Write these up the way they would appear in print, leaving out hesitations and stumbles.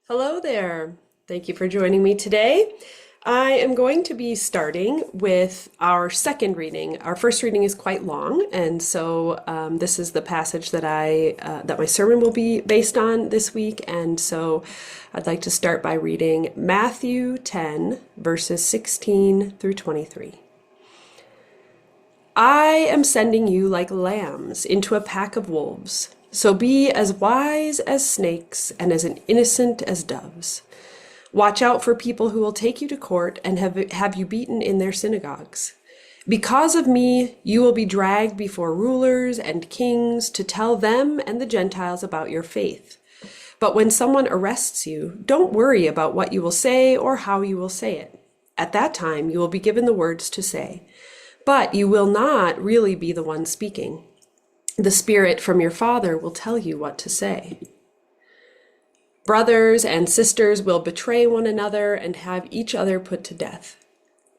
Hello there. Thank you for joining me today. I am going to be starting with our second reading. Our first reading is quite long, and so this is the passage that my sermon will be based on this week. And so I'd like to start by reading Matthew 10, verses 16 through 23. I am sending you like lambs into a pack of wolves. So be as wise as snakes and as innocent as doves. Watch out for people who will take you to court and have you beaten in their synagogues. Because of me, you will be dragged before rulers and kings to tell them and the Gentiles about your faith. But when someone arrests you, don't worry about what you will say or how you will say it. At that time, you will be given the words to say. But you will not really be the one speaking. The Spirit from your Father will tell you what to say. Brothers and sisters will betray one another and have each other put to death.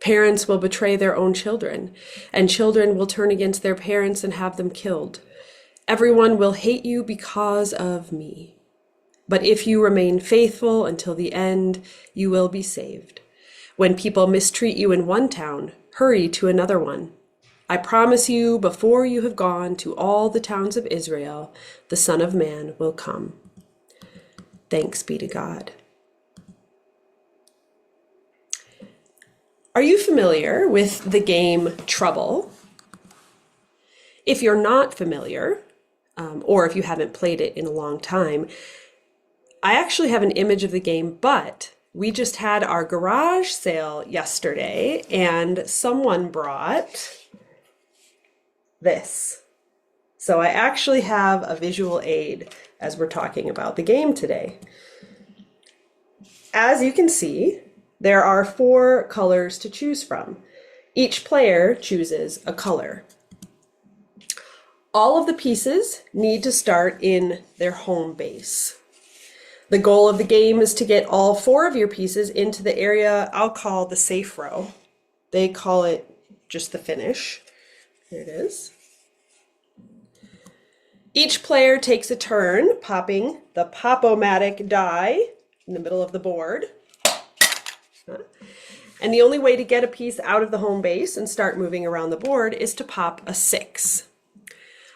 Parents will betray their own children, and children will turn against their parents and have them killed. Everyone will hate you because of me. But if you remain faithful until the end, you will be saved. When people mistreat you in one town, hurry to another one. I promise you, before you have gone to all the towns of Israel, the Son of Man will come. Thanks be to God. Are you familiar with the game Trouble? If you're not familiar, or if you haven't played it in a long time, I actually have an image of the game, but we just had our garage sale yesterday and someone brought this. So I actually have a visual aid as we're talking about the game today. As you can see, there are 4 colors to choose from. Each player chooses a color. All of the pieces need to start in their home base. The goal of the game is to get all 4 of your pieces into the area I'll call the safe row. They call it just the finish. Here it is. Each player takes a turn popping the Pop-O-Matic die in the middle of the board. And the only way to get a piece out of the home base and start moving around the board is to pop a 6.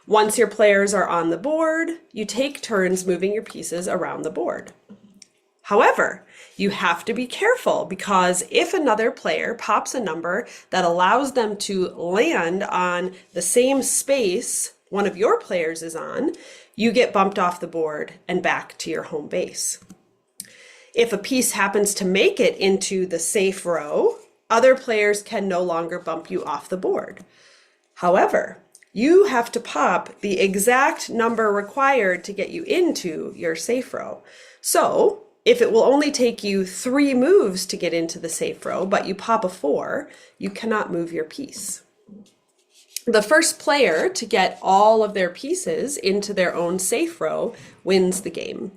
Once your players are on the board, you take turns moving your pieces around the board. However, you have to be careful because if another player pops a number that allows them to land on the same space one of your players is on, you get bumped off the board and back to your home base. If a piece happens to make it into the safe row, other players can no longer bump you off the board. However, you have to pop the exact number required to get you into your safe row. So, if it will only take you 3 moves to get into the safe row, but you pop a 4, you cannot move your piece. The first player to get all of their pieces into their own safe row wins the game.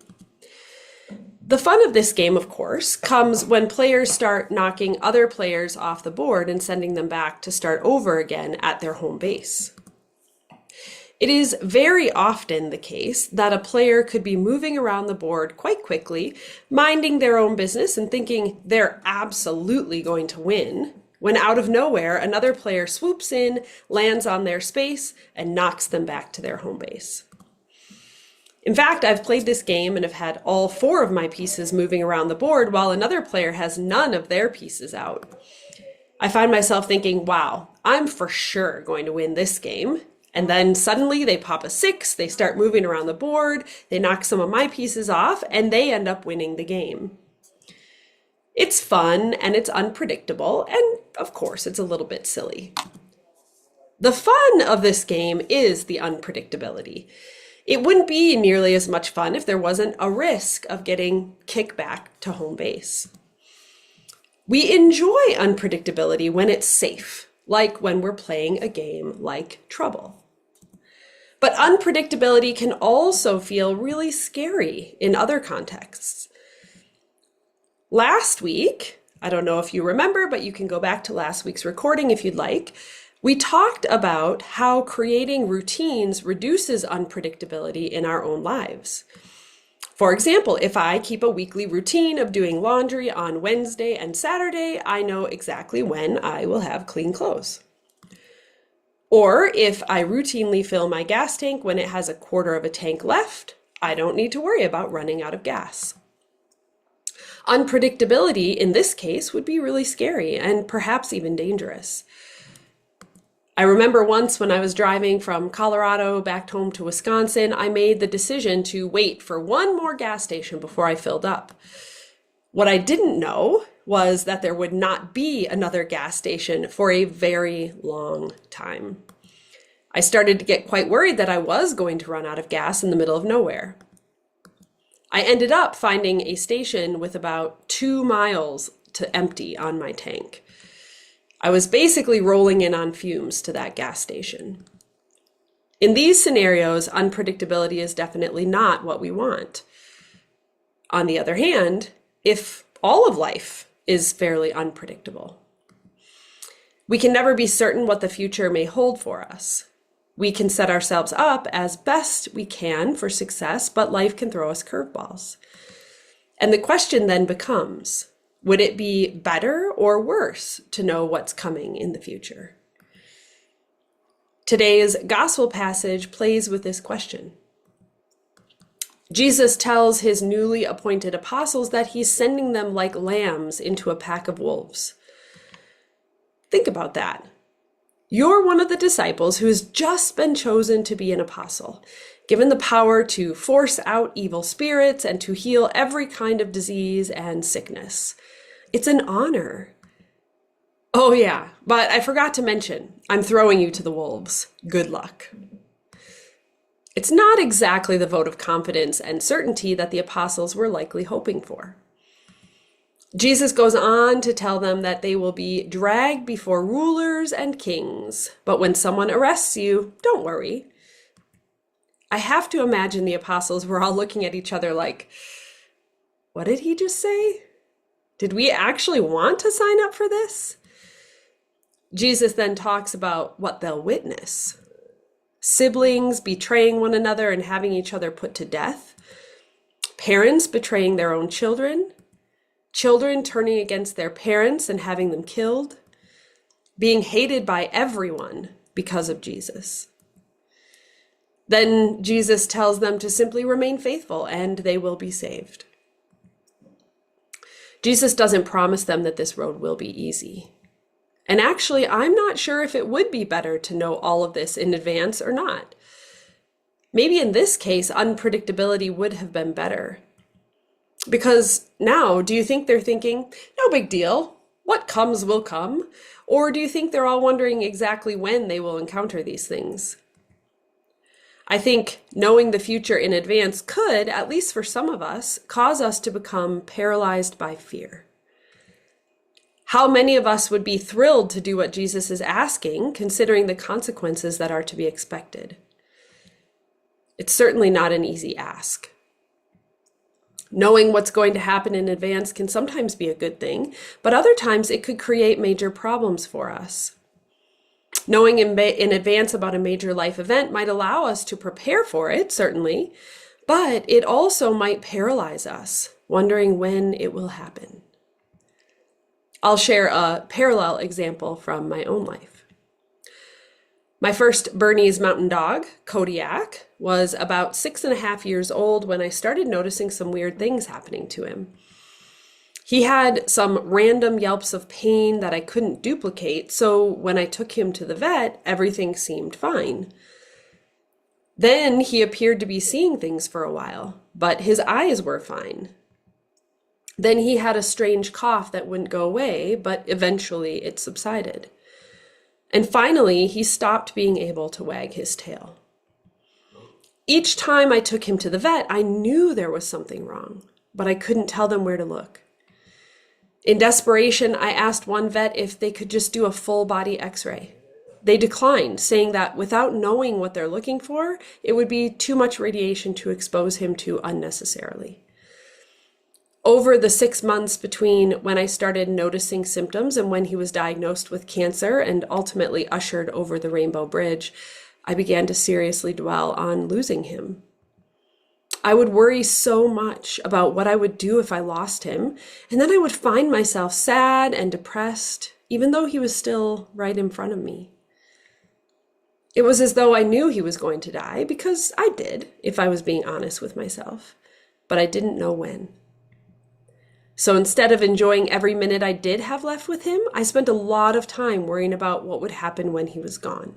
The fun of this game, of course, comes when players start knocking other players off the board and sending them back to start over again at their home base. It is very often the case that a player could be moving around the board quite quickly, minding their own business and thinking they're absolutely going to win, when out of nowhere, another player swoops in, lands on their space, and knocks them back to their home base. In fact, I've played this game and have had all 4 of my pieces moving around the board while another player has none of their pieces out. I find myself thinking, wow, I'm for sure going to win this game. And then suddenly they pop a 6, they start moving around the board, they knock some of my pieces off, and they end up winning the game. It's fun and it's unpredictable, and of course it's a little bit silly. The fun of this game is the unpredictability. It wouldn't be nearly as much fun if there wasn't a risk of getting kicked back to home base. We enjoy unpredictability when it's safe, like when we're playing a game like Trouble. But unpredictability can also feel really scary in other contexts. Last week, I don't know if you remember, but you can go back to last week's recording if you'd like. We talked about how creating routines reduces unpredictability in our own lives. For example, if I keep a weekly routine of doing laundry on Wednesday and Saturday, I know exactly when I will have clean clothes. Or if I routinely fill my gas tank when it has a quarter of a tank left, I don't need to worry about running out of gas. Unpredictability in this case would be really scary and perhaps even dangerous. I remember once when I was driving from Colorado back home to Wisconsin, I made the decision to wait for one more gas station before I filled up. What I didn't know was that there would not be another gas station for a very long time. I started to get quite worried that I was going to run out of gas in the middle of nowhere. I ended up finding a station with about 2 miles to empty on my tank. I was basically rolling in on fumes to that gas station. In these scenarios, unpredictability is definitely not what we want. On the other hand, if all of life is fairly unpredictable, we can never be certain what the future may hold for us. We can set ourselves up as best we can for success, but life can throw us curveballs. And the question then becomes, would it be better or worse to know what's coming in the future? Today's gospel passage plays with this question. Jesus tells his newly appointed apostles that he's sending them like lambs into a pack of wolves. Think about that. You're one of the disciples who has just been chosen to be an apostle, given the power to force out evil spirits and to heal every kind of disease and sickness. It's an honor. Oh yeah, but I forgot to mention, I'm throwing you to the wolves. Good luck. It's not exactly the vote of confidence and certainty that the apostles were likely hoping for. Jesus goes on to tell them that they will be dragged before rulers and kings, but when someone arrests you, don't worry. I have to imagine the apostles were all looking at each other like, what did he just say? Did we actually want to sign up for this? Jesus then talks about what they'll witness. Siblings betraying one another and having each other put to death. Parents betraying their own children. Children turning against their parents and having them killed. Being hated by everyone because of Jesus. Then Jesus tells them to simply remain faithful and they will be saved. Jesus doesn't promise them that this road will be easy. And actually, I'm not sure if it would be better to know all of this in advance or not. Maybe in this case, unpredictability would have been better. Because now, do you think they're thinking, no big deal, what comes will come? Or do you think they're all wondering exactly when they will encounter these things? I think knowing the future in advance could, at least for some of us, cause us to become paralyzed by fear. How many of us would be thrilled to do what Jesus is asking, considering the consequences that are to be expected? It's certainly not an easy ask. Knowing what's going to happen in advance can sometimes be a good thing, but other times it could create major problems for us. Knowing in advance about a major life event might allow us to prepare for it, certainly, but it also might paralyze us, wondering when it will happen. I'll share a parallel example from my own life. My first Bernese mountain dog, Kodiak, was about 6.5 years old when I started noticing some weird things happening to him. He had some random yelps of pain that I couldn't duplicate, so when I took him to the vet, everything seemed fine. Then he appeared to be seeing things for a while, but his eyes were fine. Then he had a strange cough that wouldn't go away, but eventually it subsided. And finally, he stopped being able to wag his tail. Each time I took him to the vet, I knew there was something wrong, but I couldn't tell them where to look. In desperation, I asked one vet if they could just do a full body x-ray. They declined, saying that without knowing what they're looking for, it would be too much radiation to expose him to unnecessarily. Over the 6 months between when I started noticing symptoms and when he was diagnosed with cancer and ultimately ushered over the Rainbow Bridge, I began to seriously dwell on losing him. I would worry so much about what I would do if I lost him, and then I would find myself sad and depressed, even though he was still right in front of me. It was as though I knew he was going to die, because I did, if I was being honest with myself, but I didn't know when. So instead of enjoying every minute I did have left with him, I spent a lot of time worrying about what would happen when he was gone.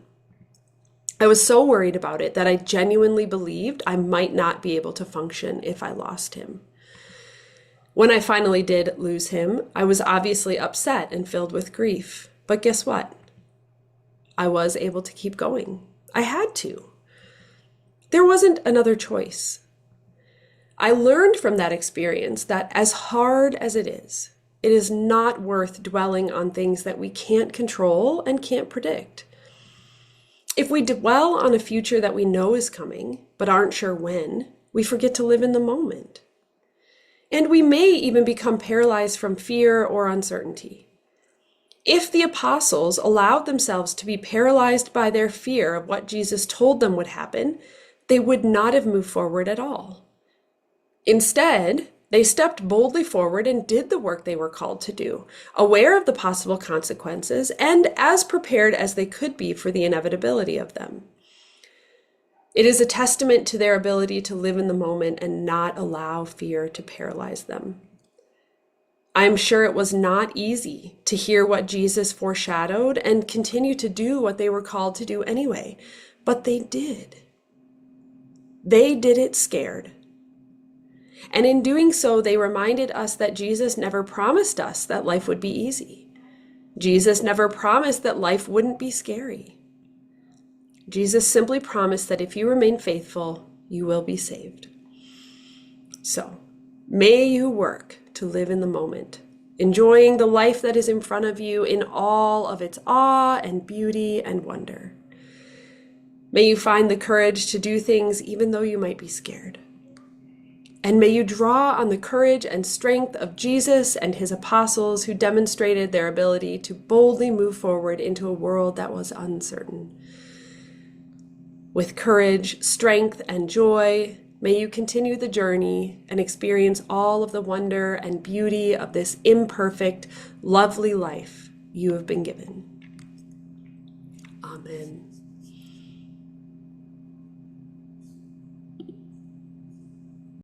I was so worried about it that I genuinely believed I might not be able to function if I lost him. When I finally did lose him, I was obviously upset and filled with grief. But guess what? I was able to keep going. I had to. There wasn't another choice. I learned from that experience that as hard as it is not worth dwelling on things that we can't control and can't predict. If we dwell on a future that we know is coming, but aren't sure when, we forget to live in the moment. And we may even become paralyzed from fear or uncertainty. If the apostles allowed themselves to be paralyzed by their fear of what Jesus told them would happen, they would not have moved forward at all. Instead, they stepped boldly forward and did the work they were called to do, aware of the possible consequences and as prepared as they could be for the inevitability of them. It is a testament to their ability to live in the moment and not allow fear to paralyze them. I'm sure it was not easy to hear what Jesus foreshadowed and continue to do what they were called to do anyway, but they did. They did it scared. And in doing so, they reminded us that Jesus never promised us that life would be easy. Jesus never promised that life wouldn't be scary. Jesus simply promised that if you remain faithful, you will be saved. So, may you work to live in the moment, enjoying the life that is in front of you in all of its awe and beauty and wonder. May you find the courage to do things even though you might be scared. And may you draw on the courage and strength of Jesus and his apostles who demonstrated their ability to boldly move forward into a world that was uncertain. With courage, strength, and joy, may you continue the journey and experience all of the wonder and beauty of this imperfect, lovely life you have been given. Amen.